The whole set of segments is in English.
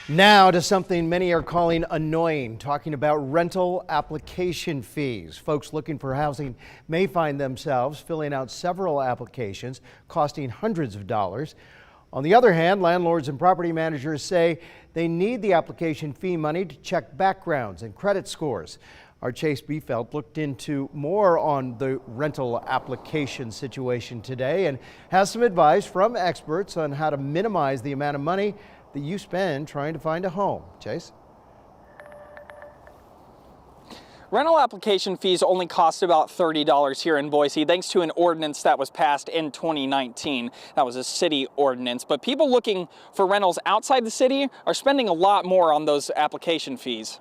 Now to something many are calling annoying, talking about rental application fees. Folks looking for housing may find themselves filling out several applications costing hundreds of dollars. On the other hand, landlords and property managers say they need the application fee money to check backgrounds and credit scores. Our Chase Biefeld looked into more on the rental application situation today and has some advice from experts on how to minimize the amount of money that you spend trying to find a home. Chase? Rental application fees only cost about $30 here in Boise, thanks to an ordinance that was passed in 2019. That was a city ordinance, but people looking for rentals outside the city are spending a lot more on those application fees.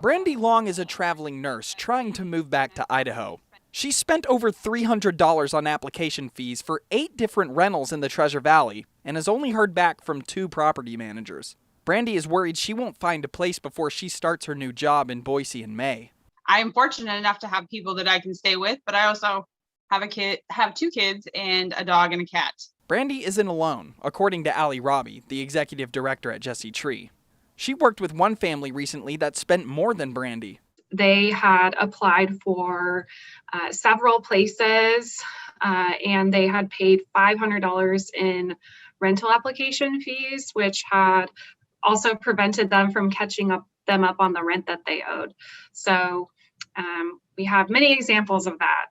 Brandy Long is a traveling nurse trying to move back to Idaho. She spent over $300 on application fees for 8 different rentals in the Treasure Valley and has only heard back from 2 property managers. Brandy is worried she won't find a place before she starts her new job in Boise in May. I am fortunate enough to have people that I can stay with, but I also have 2 kids and a dog and a cat. Brandy isn't alone, according to Allie Robbie, the executive director at Jesse Tree. She worked with one family recently that spent more than Brandy. They had applied for several places and they had paid $500 in rental application fees, which had also prevented them from catching them up on the rent that they owed. So we have many examples of that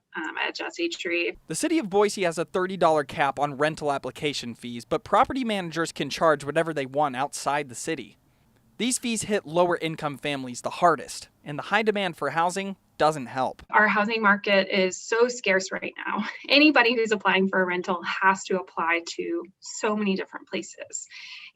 at Jesse Tree. The city of Boise has a $30 cap on rental application fees, but property managers can charge whatever they want outside the city. These fees hit lower income families the hardest, and the high demand for housing doesn't help. Our housing market is so scarce right now. Anybody who's applying for a rental has to apply to so many different places.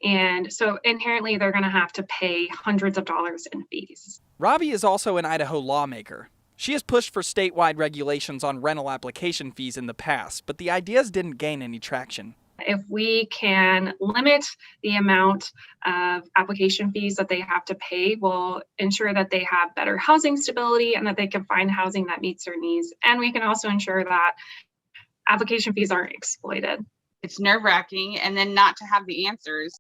And so inherently they're going to have to pay hundreds of dollars in fees. Robbie is also an Idaho lawmaker. She has pushed for statewide regulations on rental application fees in the past, but the ideas didn't gain any traction. If we can limit the amount of application fees that they have to pay, we'll ensure that they have better housing stability and that they can find housing that meets their needs. And we can also ensure that application fees aren't exploited. It's nerve-wracking, and then not to have the answers.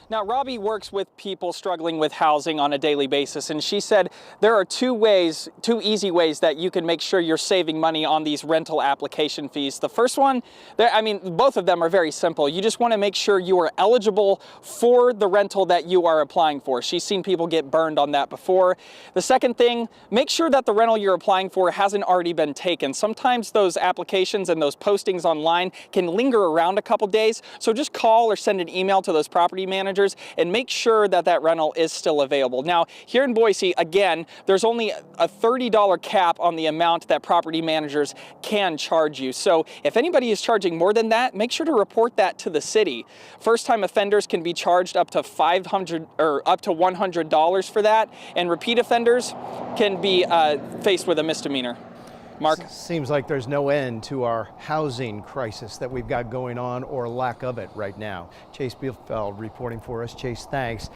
Now, Robbie works with people struggling with housing on a daily basis, and she said there are 2 easy ways that you can make sure you're saving money on these rental application fees. The first one, both of them are very simple. You just want to make sure you are eligible for the rental that you are applying for. She's seen people get burned on that before. The second thing, make sure that the rental you're applying for hasn't already been taken. Sometimes those applications and those postings online can linger around a couple days, so just call or send an email to those property managers and make sure that that rental is still available. Now, here in Boise, again, there's only a $30 cap on the amount that property managers can charge you. So if anybody is charging more than that, make sure to report that to the city. First-time offenders can be charged up to $500 or up to $100 for that, and repeat offenders can be faced with a misdemeanor. Mark? Seems like there's no end to our housing crisis that we've got going on, or lack of it right now. Chase Biefeld reporting for us. Chase, thanks.